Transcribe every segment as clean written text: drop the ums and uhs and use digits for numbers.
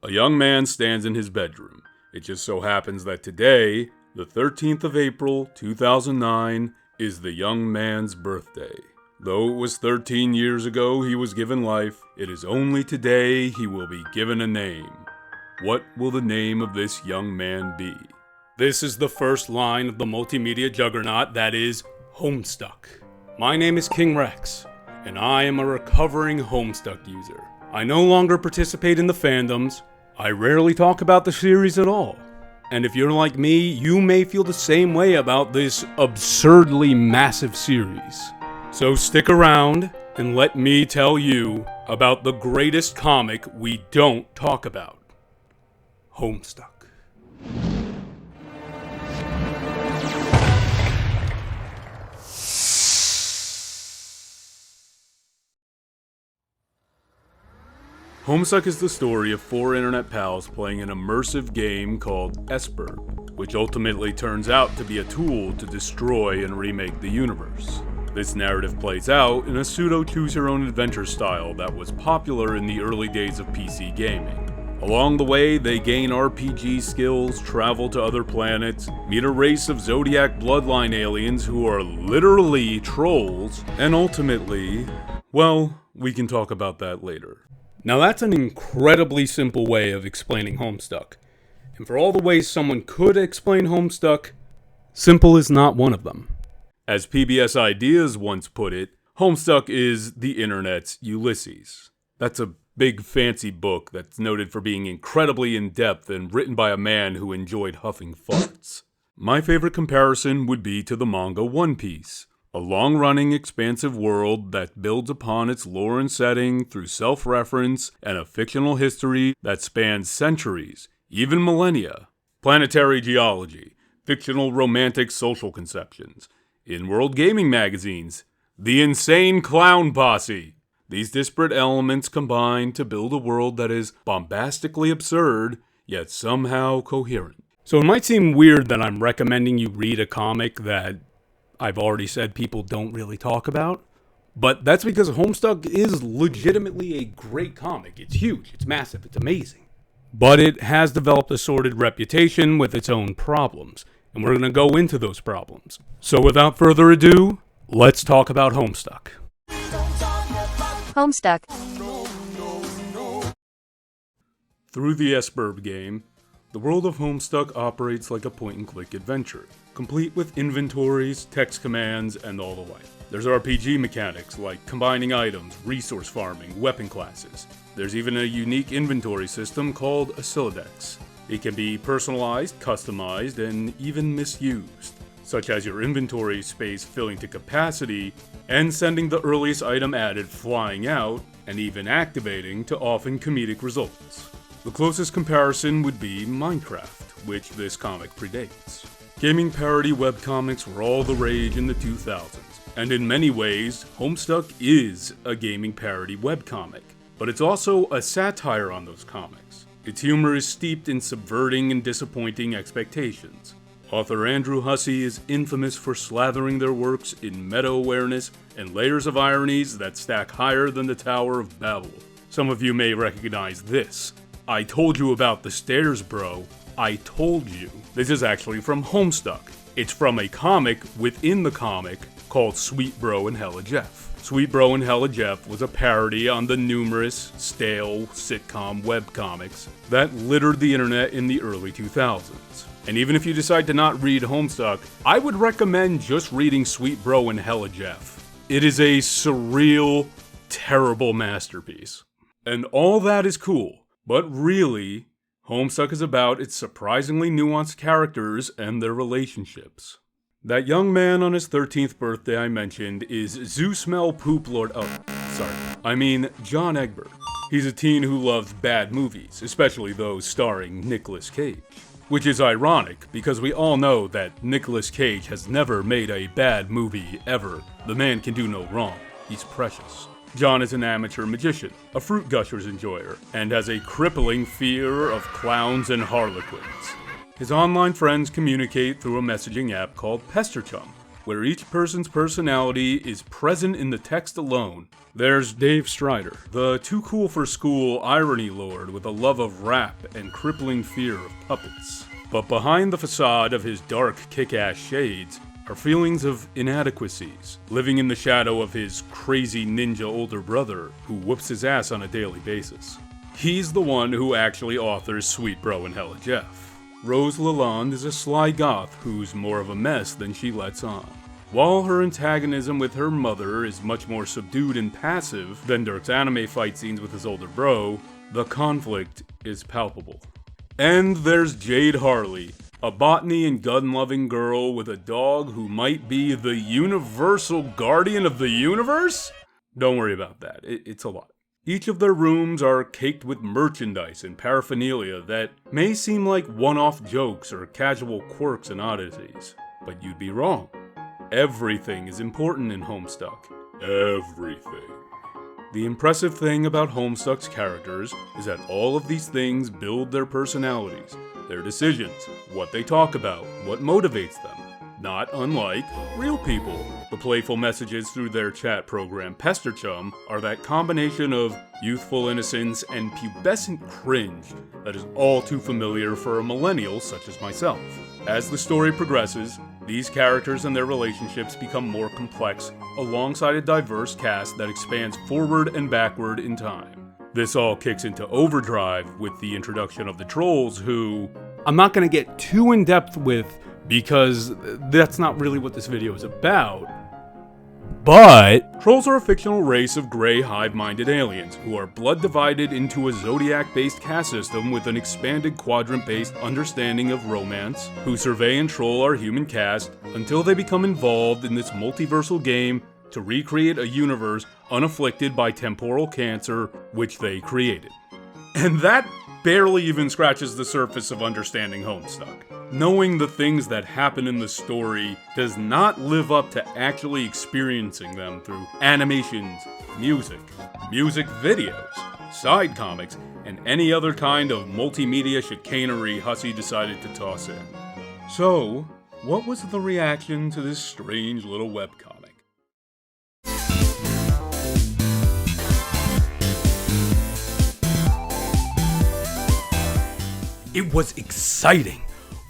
A young man stands in his bedroom. It just so happens that today, the 13th of April, 2009, is the young man's birthday. Though it was 13 years ago he was given life, it is only today he will be given a name. What will the name of this young man be? This is the first line of the multimedia juggernaut that is Homestuck. My name is King Rex, and I am a recovering Homestuck user. I no longer participate in the fandoms. I rarely talk about the series at all. And if you're like me, you may feel the same way about this absurdly massive series. So stick around and let me tell you about the greatest comic we don't talk about. Homestuck. Homestuck is the story of 4 internet pals playing an immersive game called Sburban, which ultimately turns out to be a tool to destroy and remake the universe. This narrative plays out in a pseudo-choose-your-own-adventure style that was popular in the early days of PC gaming. Along the way, they gain RPG skills, travel to other planets, meet a race of Zodiac bloodline aliens who are literally trolls, and ultimately, well, we can talk about that later. Now that's an incredibly simple way of explaining Homestuck, and for all the ways someone could explain Homestuck, simple is not one of them. As PBS Ideas once put it, Homestuck is the internet's Ulysses. That's a big fancy book that's noted for being incredibly in-depth and written by a man who enjoyed huffing farts. My favorite comparison would be to the manga One Piece. A long-running, expansive world that builds upon its lore and setting through self-reference and a fictional history that spans centuries, even millennia. Planetary geology, fictional romantic social conceptions, in-world gaming magazines, the insane clown posse. These disparate elements combine to build a world that is bombastically absurd, yet somehow coherent. So it might seem weird that I'm recommending you read a comic that I've already said people don't really talk about, but that's because Homestuck is legitimately a great comic. It's huge, it's massive, it's amazing. But it has developed a sordid reputation with its own problems, and we're going to go into those problems. So without further ado, let's talk about Homestuck. Homestuck. Through the Sburban game, the world of Homestuck operates like a point-and-click adventure, complete with inventories, text commands, and all the like. There's RPG mechanics like combining items, resource farming, weapon classes. There's even a unique inventory system called a Silodex. It can be personalized, customized, and even misused, such as your inventory space filling to capacity and sending the earliest item added flying out and even activating to often comedic results. The closest comparison would be Minecraft, which this comic predates. Gaming parody webcomics were all the rage in the 2000s, and in many ways, Homestuck is a gaming parody webcomic, but it's also a satire on those comics. Its humor is steeped in subverting and disappointing expectations. Author Andrew Hussie is infamous for slathering their works in meta-awareness and layers of ironies that stack higher than the Tower of Babel. Some of you may recognize this. I told you about the stairs, bro. I told you. This is actually from Homestuck. It's from a comic within the comic called Sweet Bro and Hella Jeff. Sweet Bro and Hella Jeff was a parody on the numerous, stale sitcom webcomics that littered the internet in the early 2000s. And even if you decide to not read Homestuck, I would recommend just reading Sweet Bro and Hella Jeff. It is a surreal, terrible masterpiece. And all that is cool, but really, Homestuck is about its surprisingly nuanced characters and their relationships. That young man on his 13th birthday I mentioned is Zeusmel Poop Lord. John Egbert. He's a teen who loves bad movies, especially those starring Nicolas Cage. Which is ironic, because we all know that Nicolas Cage has never made a bad movie ever. The man can do no wrong. He's precious. John is an amateur magician, a fruit gushers enjoyer, and has a crippling fear of clowns and harlequins. His online friends communicate through a messaging app called Pesterchum, where each person's personality is present in the text alone. There's Dave Strider, the too-cool-for-school irony lord with a love of rap and crippling fear of puppets. But behind the facade of his dark, kick-ass shades are feelings of inadequacies, living in the shadow of his crazy ninja older brother who whoops his ass on a daily basis. He's the one who actually authors Sweet Bro and Hella Jeff. Rose Lalonde is a sly goth who's more of a mess than she lets on. While her antagonism with her mother is much more subdued and passive than Dirk's anime fight scenes with his older bro, the conflict is palpable. And there's Jade Harley, a botany and gun-loving girl with a dog who might be the universal guardian of the universe? Don't worry about that, it's a lot. Each of their rooms are caked with merchandise and paraphernalia that may seem like one-off jokes or casual quirks and oddities, but you'd be wrong. Everything is important in Homestuck. Everything. The impressive thing about Homestuck's characters is that all of these things build their personalities, their decisions, what they talk about, what motivates them. Not unlike real people. The playful messages through their chat program Pester Chum are that combination of youthful innocence and pubescent cringe that is all too familiar for a millennial such as myself. As the story progresses, these characters and their relationships become more complex alongside a diverse cast that expands forward and backward in time. This all kicks into overdrive with the introduction of the trolls who I'm not going to get too in-depth with because that's not really what this video is about. But trolls are a fictional race of gray, hive-minded aliens who are blood-divided into a zodiac-based caste system with an expanded quadrant-based understanding of romance, who survey and troll our human caste until they become involved in this multiversal game to recreate a universe unafflicted by temporal cancer which they created. And that barely even scratches the surface of understanding Homestuck. Knowing the things that happen in the story does not live up to actually experiencing them through animations, music videos, side comics, and any other kind of multimedia chicanery Hussey decided to toss in. So, what was the reaction to this strange little webcomic? It was exciting,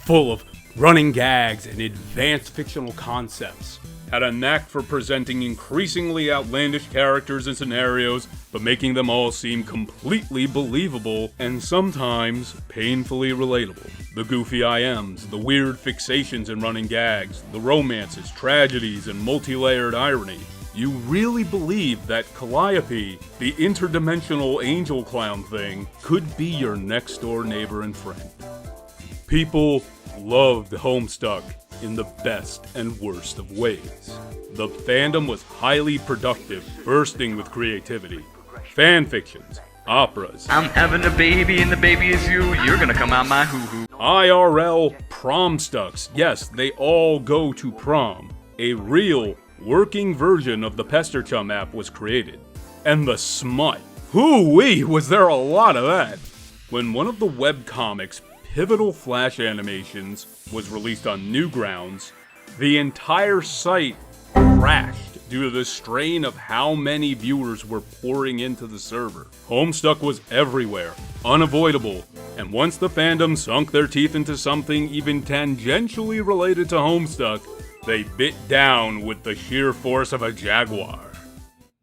full of running gags and advanced fictional concepts. Had a knack for presenting increasingly outlandish characters and scenarios, but making them all seem completely believable and sometimes painfully relatable. The goofy IMs, the weird fixations and running gags, the romances, tragedies, and multi-layered irony. You really believe that Calliope, the interdimensional angel clown thing, could be your next-door neighbor and friend. People loved Homestuck in the best and worst of ways. The fandom was highly productive, bursting with creativity. Fanfictions, operas, I'm having a baby and the baby is you, you're gonna come out my hoo-hoo. IRL promstucks, yes, they all go to prom. A real, working version of the Pester Chum app was created. And the smut. Hoo-wee, was there a lot of that. When one of the webcomics' pivotal flash animations was released on Newgrounds, the entire site crashed due to the strain of how many viewers were pouring into the server. Homestuck was everywhere, unavoidable, and once the fandom sunk their teeth into something even tangentially related to Homestuck, they bit down with the sheer force of a jaguar.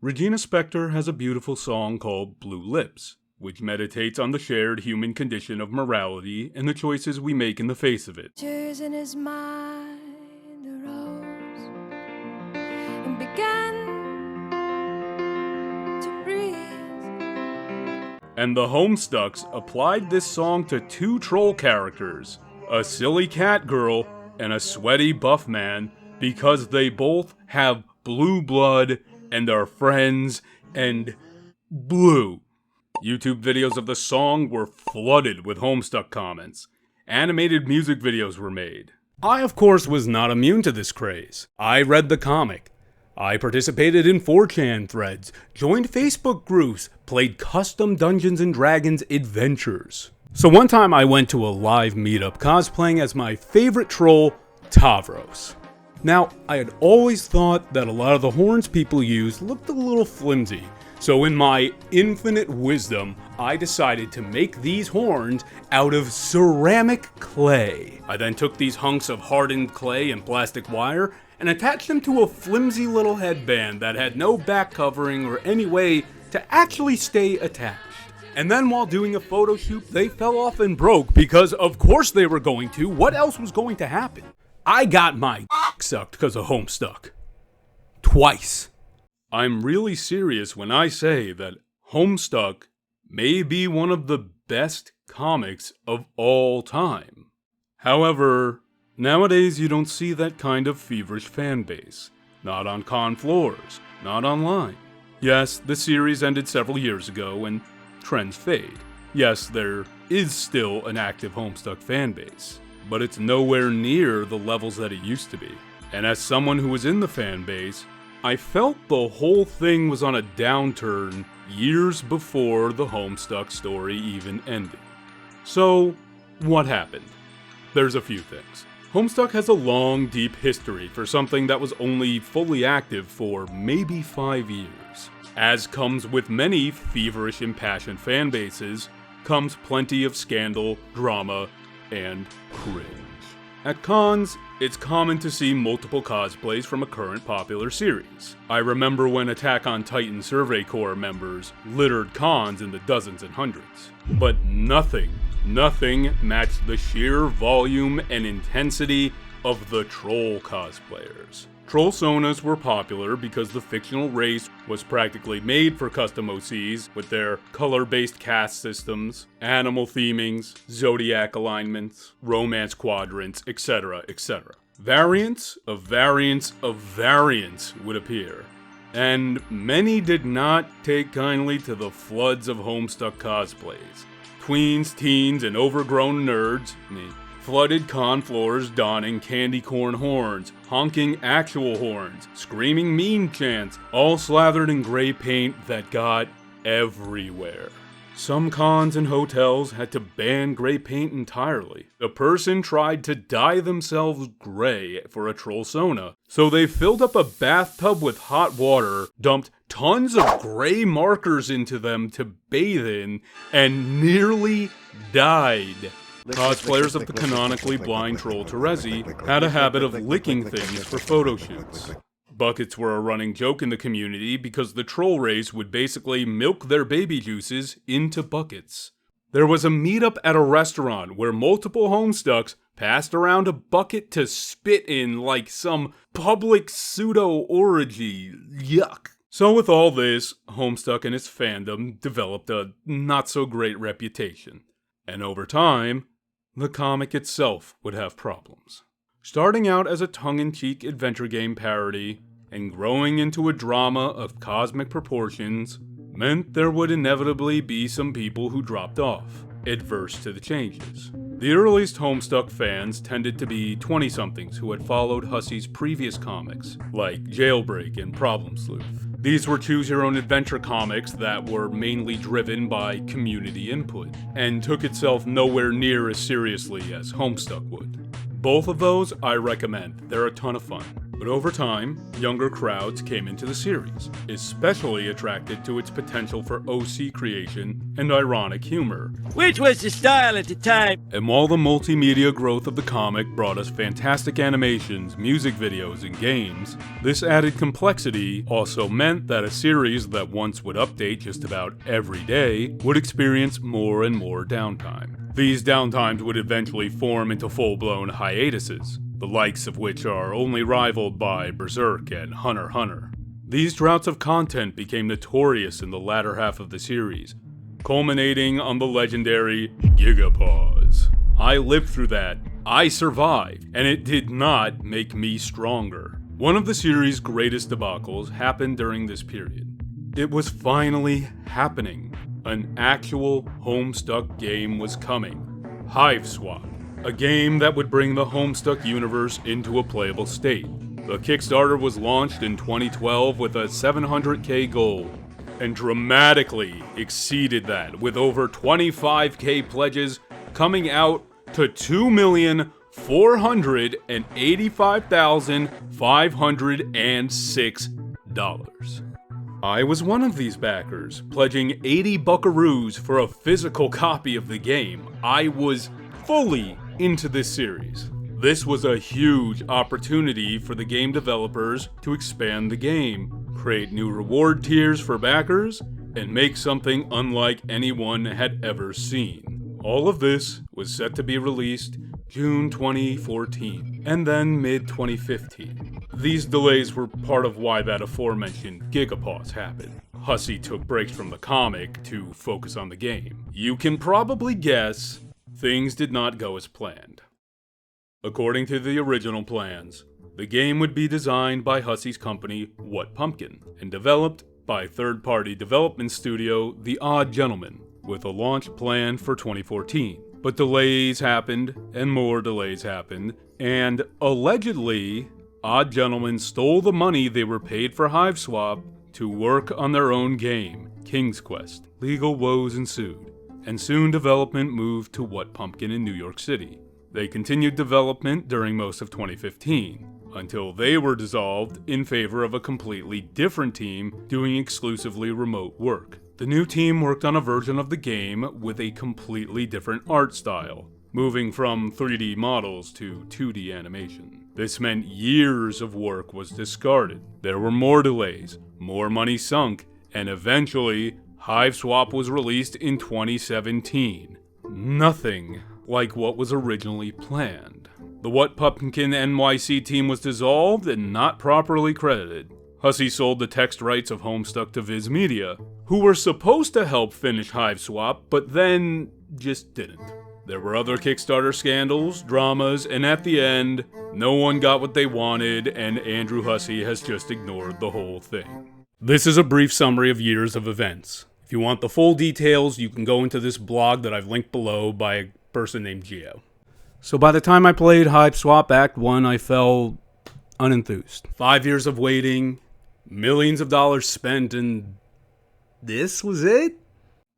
Regina Spektor has a beautiful song called Blue Lips, which meditates on the shared human condition of morality and the choices we make in the face of it. In his mind arose and began to breathe. And the Homestucks applied this song to two troll characters, a silly cat girl and a sweaty buff man, because they both have blue blood and are friends and blue. YouTube videos of the song were flooded with Homestuck comments. Animated music videos were made. I, of course, was not immune to this craze. I read the comic. I participated in 4chan threads, joined Facebook groups, played custom Dungeons & Dragons adventures. So one time I went to a live meetup cosplaying as my favorite troll, Tavros. Now, I had always thought that a lot of the horns people used looked a little flimsy, so in my infinite wisdom, I decided to make these horns out of ceramic clay. I then took these hunks of hardened clay and plastic wire and attached them to a flimsy little headband that had no back covering or any way to actually stay attached. And then while doing a photo shoot, they fell off and broke because of course they were going to. What else was going to happen? I got my sucked because of Homestuck. Twice. I'm really serious when I say that Homestuck may be one of the best comics of all time. However, nowadays you don't see that kind of feverish fan base. Not on con floors, not online. Yes, the series ended several years ago and trends fade. Yes, there is still an active Homestuck fan base, but it's nowhere near the levels that it used to be. And as someone who was in the fan base, I felt the whole thing was on a downturn years before the Homestuck story even ended. So, what happened? There's a few things. Homestuck has a long, deep history for something that was only fully active for maybe 5 years. As comes with many feverish, impassioned fan bases, comes plenty of scandal, drama, and cringe. At cons, it's common to see multiple cosplays from a current popular series. I remember when Attack on Titan Survey Corps members littered cons in the dozens and hundreds. But nothing matched the sheer volume and intensity of the troll cosplayers. Troll sonas were popular because the fictional race was practically made for custom OCs with their color-based caste systems, animal themings, zodiac alignments, romance quadrants, etc., etc. Variants of variants of variants would appear, and many did not take kindly to the floods of Homestuck cosplays. Tweens, teens, and overgrown nerds, flooded con floors donning candy corn horns, honking actual horns, screaming mean chants, all slathered in gray paint that got everywhere. Some cons and hotels had to ban gray paint entirely. A person tried to dye themselves gray for a troll sona, so they filled up a bathtub with hot water, dumped tons of gray markers into them to bathe in, and nearly died. Cosplayers of the canonically blind troll Terezi had a habit of licking things for photo shoots. Buckets were a running joke in the community because the troll race would basically milk their baby juices into buckets. There was a meetup at a restaurant where multiple Homestucks passed around a bucket to spit in like some public pseudo-orgy. Yuck. So with all this, Homestuck and its fandom developed a not-so-great reputation. And over time, the comic itself would have problems. Starting out as a tongue-in-cheek adventure game parody, and growing into a drama of cosmic proportions, meant there would inevitably be some people who dropped off, adverse to the changes. The earliest Homestuck fans tended to be 20-somethings who had followed Hussey's previous comics, like Jailbreak and Problem Sleuth. These were choose-your-own-adventure comics that were mainly driven by community input, and took itself nowhere near as seriously as Homestuck would. Both of those I recommend, they're a ton of fun. But over time, younger crowds came into the series, especially attracted to its potential for OC creation and ironic humor. Which was the style at the time. And while the multimedia growth of the comic brought us fantastic animations, music videos, and games, this added complexity also meant that a series that once would update just about every day would experience more and more downtime. These downtimes would eventually form into full-blown hiatuses, the likes of which are only rivaled by Berserk and Hunter x Hunter. These droughts of content became notorious in the latter half of the series, culminating on the legendary Gigapause. I lived through that, I survived, and it did not make me stronger. One of the series' greatest debacles happened during this period. It was finally happening. An actual Homestuck game was coming. Hiveswap. A game that would bring the Homestuck universe into a playable state. The Kickstarter was launched in 2012 with a 700k goal, and dramatically exceeded that with over 25k pledges, coming out to 2,400,000 $485,506. I was one of these backers, pledging 80 buckaroos for a physical copy of the game. I was fully into this series. This was a huge opportunity for the game developers to expand the game, create new reward tiers for backers, and make something unlike anyone had ever seen. All of this was set to be released June 2014, and then mid-2015. These delays were part of why that aforementioned gigapause happened. Hussie took breaks from the comic to focus on the game. You can probably guess things did not go as planned. According to the original plans, the game would be designed by Hussie's company, What Pumpkin, and developed by third-party development studio The Odd Gentleman, with a launch planned for 2014. But delays happened, and more delays happened, and allegedly, Odd Gentleman stole the money they were paid for Hiveswap to work on their own game, King's Quest. Legal woes ensued, and soon development moved to What Pumpkin in New York City. They continued development during most of 2015, until they were dissolved in favor of a completely different team doing exclusively remote work. The new team worked on a version of the game with a completely different art style, moving from 3D models to 2D animation. This meant years of work was discarded. There were more delays, more money sunk, and eventually, Hiveswap was released in 2017. Nothing like what was originally planned. The What Pumpkin NYC team was dissolved and not properly credited. Hussie sold the text rights of Homestuck to Viz Media, who were supposed to help finish Hiveswap, but then just didn't. There were other Kickstarter scandals, dramas, and at the end, no one got what they wanted, and Andrew Hussie has just ignored the whole thing. This is a brief summary of years of events. If you want the full details, you can go into this blog that I've linked below by a person named Geo. So by the time I played Hiveswap Act 1, I felt unenthused. 5 years of waiting, millions of dollars spent, and this was it?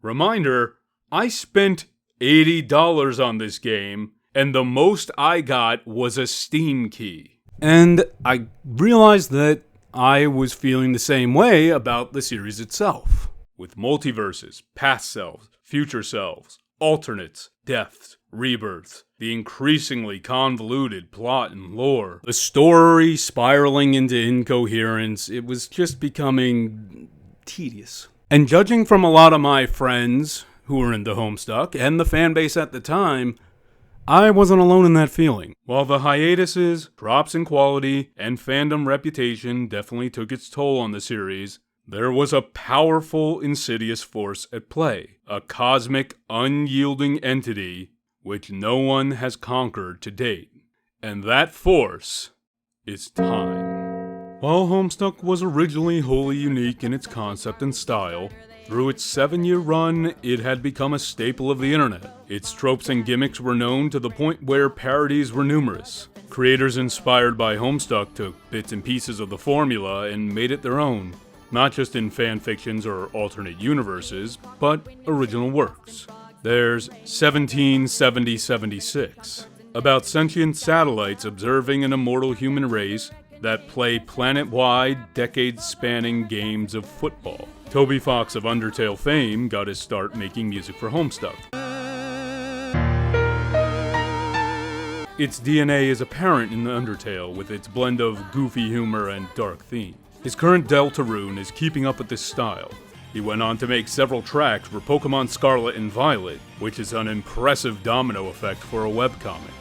Reminder, I spent $80 on this game, and the most I got was a Steam key. And I realized that I was feeling the same way about the series itself. With multiverses, past selves, future selves, alternates, deaths, rebirths, the increasingly convoluted plot and lore, the story spiraling into incoherence, it was just becoming tedious. And judging from a lot of my friends who were into Homestuck and the fanbase at the time, I wasn't alone in that feeling. While the hiatuses, drops in quality, and fandom reputation definitely took its toll on the series, there was a powerful, insidious force at play, a cosmic, unyielding entity which no one has conquered to date. And that force is time. While Homestuck was originally wholly unique in its concept and style, through its 7-year run, it had become a staple of the internet. Its tropes and gimmicks were known to the point where parodies were numerous. Creators inspired by Homestuck took bits and pieces of the formula and made it their own. Not just in fanfictions or alternate universes, but original works. There's 177076, about sentient satellites observing an immortal human race that play planet-wide, decade-spanning games of football. Toby Fox of Undertale fame got his start making music for Homestuck. Its DNA is apparent in Undertale with its blend of goofy humor and dark themes. His current Deltarune is keeping up with this style. He went on to make several tracks for Pokemon Scarlet and Violet, which is an impressive domino effect for a webcomic.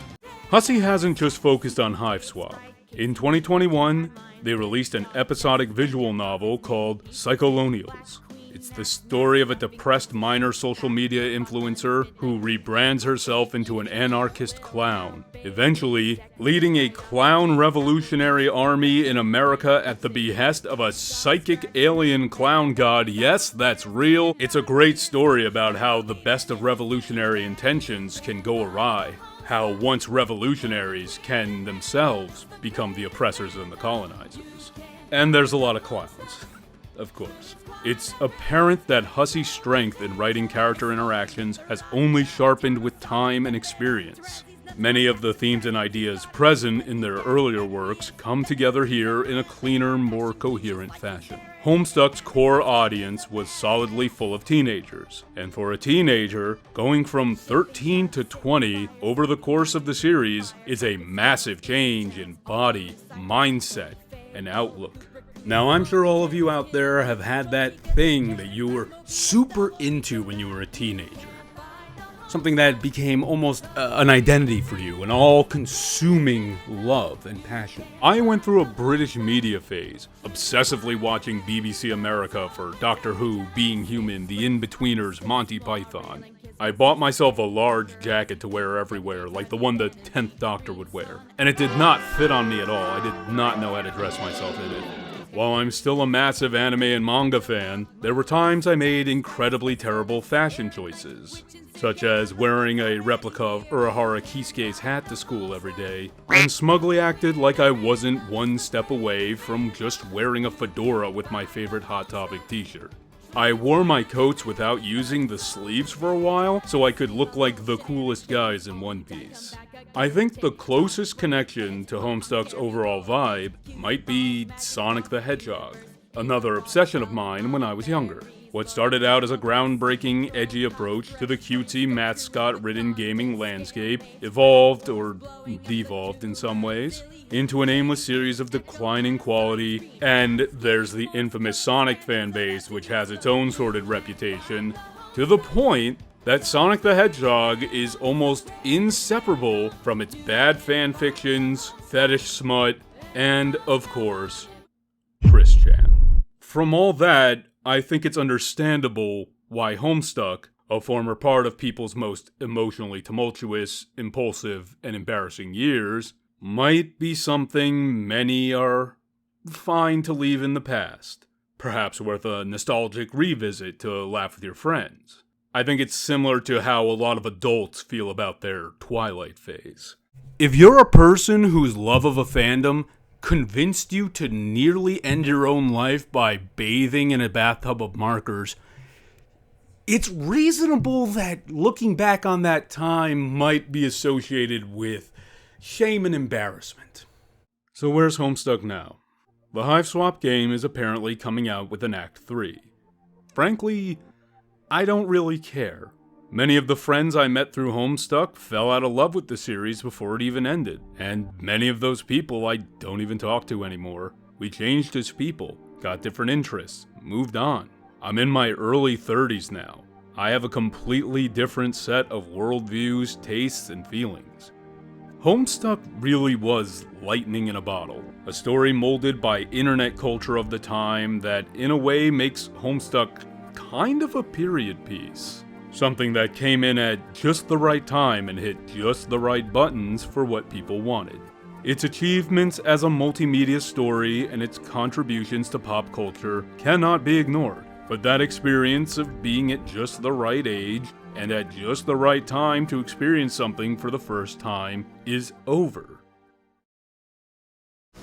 Hussie hasn't just focused on Hiveswap. In 2021, they released an episodic visual novel called Psycholonials. It's the story of a depressed minor social media influencer who rebrands herself into an anarchist clown, eventually leading a clown revolutionary army in America at the behest of a psychic alien clown god. Yes, that's real. It's a great story about how the best of revolutionary intentions can go awry. How once revolutionaries can themselves become the oppressors and the colonizers. And there's a lot of clowns, of course. It's apparent that Hussie's strength in writing character interactions has only sharpened with time and experience. Many of the themes and ideas present in their earlier works come together here in a cleaner, more coherent fashion. Homestuck's core audience was solidly full of teenagers, and for a teenager, going from 13 to 20 over the course of the series is a massive change in body, mindset, and outlook. Now, I'm sure all of you out there have had that thing that you were super into when you were a teenager. Something that became almost an identity for you, an all-consuming love and passion. I went through a British media phase, obsessively watching BBC America for Doctor Who, Being Human, The In-Betweeners, Monty Python. I bought myself a large jacket to wear everywhere, like the one the 10th Doctor would wear. And it did not fit on me at all. I did not know how to dress myself in it. While I'm still a massive anime and manga fan, there were times I made incredibly terrible fashion choices, such as wearing a replica of Urahara Kisuke's hat to school every day, and smugly acted like I wasn't one step away from just wearing a fedora with my favorite Hot Topic t-shirt. I wore my coats without using the sleeves for a while, so I could look like the coolest guys in One Piece. I think the closest connection to Homestuck's overall vibe might be Sonic the Hedgehog, another obsession of mine when I was younger. What started out as a groundbreaking, edgy approach to the cutesy, mascot-ridden gaming landscape evolved, or devolved in some ways, into an aimless series of declining quality, and there's the infamous Sonic fanbase, which has its own sordid reputation, to the point that Sonic the Hedgehog is almost inseparable from its bad fanfictions, fetish smut, and, of course, Chris-chan. From all that, I think it's understandable why Homestuck, a former part of people's most emotionally tumultuous, impulsive, and embarrassing years, might be something many are fine to leave in the past. Perhaps worth a nostalgic revisit to laugh with your friends. I think it's similar to how a lot of adults feel about their Twilight phase. If you're a person whose love of a fandom convinced you to nearly end your own life by bathing in a bathtub of markers, it's reasonable that looking back on that time might be associated with shame and embarrassment. So where's Homestuck now? The Hiveswap game is apparently coming out with an Act 3. Frankly, I don't really care. Many of the friends I met through Homestuck fell out of love with the series before it even ended, and many of those people I don't even talk to anymore. We changed as people, got different interests, moved on. I'm in my early 30s now. I have a completely different set of worldviews, tastes, and feelings. Homestuck really was lightning in a bottle, a story molded by internet culture of the time that in a way makes Homestuck kind of a period piece. Something that came in at just the right time and hit just the right buttons for what people wanted. Its achievements as a multimedia story and its contributions to pop culture cannot be ignored, but that experience of being at just the right age and at just the right time to experience something for the first time is over.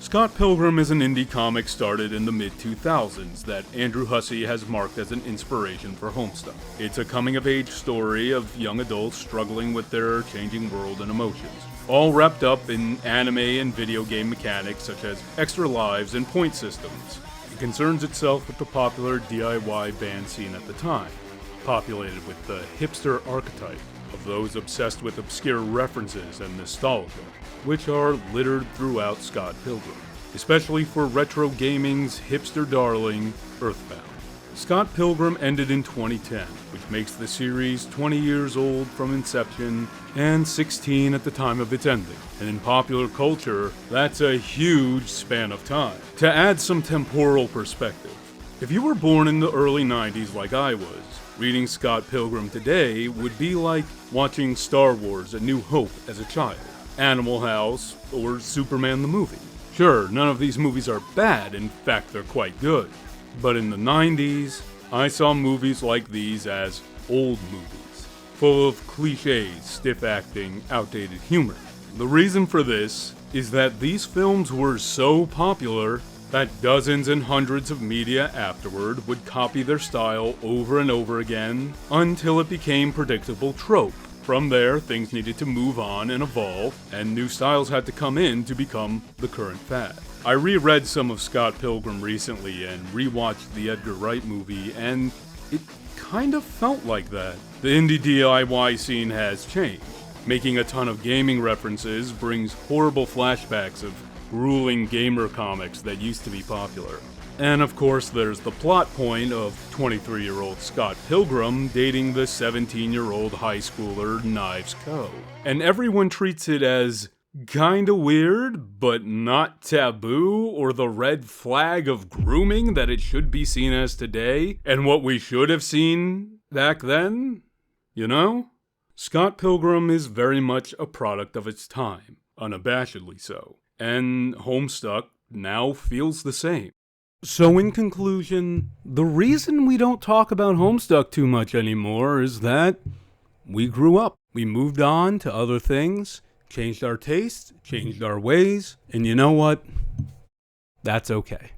Scott Pilgrim is an indie comic started in the mid-2000s that Andrew Hussie has marked as an inspiration for Homestuck. It's a coming-of-age story of young adults struggling with their changing world and emotions, all wrapped up in anime and video game mechanics such as extra lives and point systems. It concerns itself with the popular DIY band scene at the time, populated with the hipster archetype of those obsessed with obscure references and nostalgia, which are littered throughout Scott Pilgrim, especially for retro gaming's hipster darling, Earthbound. Scott Pilgrim ended in 2010, which makes the series 20 years old from inception and 16 at the time of its ending. And in popular culture, that's a huge span of time. To add some temporal perspective, if you were born in the early 90s like I was, reading Scott Pilgrim today would be like watching Star Wars: A New Hope as a child, Animal House, or Superman the movie. Sure, none of these movies are bad, in fact they're quite good. But in the 90s, I saw movies like these as old movies, full of cliches, stiff acting, outdated humor. The reason for this is that these films were so popular that dozens and hundreds of media afterward would copy their style over and over again until it became predictable trope. From there, things needed to move on and evolve, and new styles had to come in to become the current fad. I reread some of Scott Pilgrim recently and rewatched the Edgar Wright movie, and it kind of felt like that. The indie DIY scene has changed. Making a ton of gaming references brings horrible flashbacks of grueling gamer comics that used to be popular. And of course, there's the plot point of 23-year-old Scott Pilgrim dating the 17-year-old high schooler Knives Co. And everyone treats it as kinda weird, but not taboo, or the red flag of grooming that it should be seen as today, and what we should have seen back then, you know? Scott Pilgrim is very much a product of its time, unabashedly so, and Homestuck now feels the same. So in conclusion, the reason we don't talk about Homestuck too much anymore is that we grew up. We moved on to other things, changed our tastes, changed our ways, and you know what? That's okay.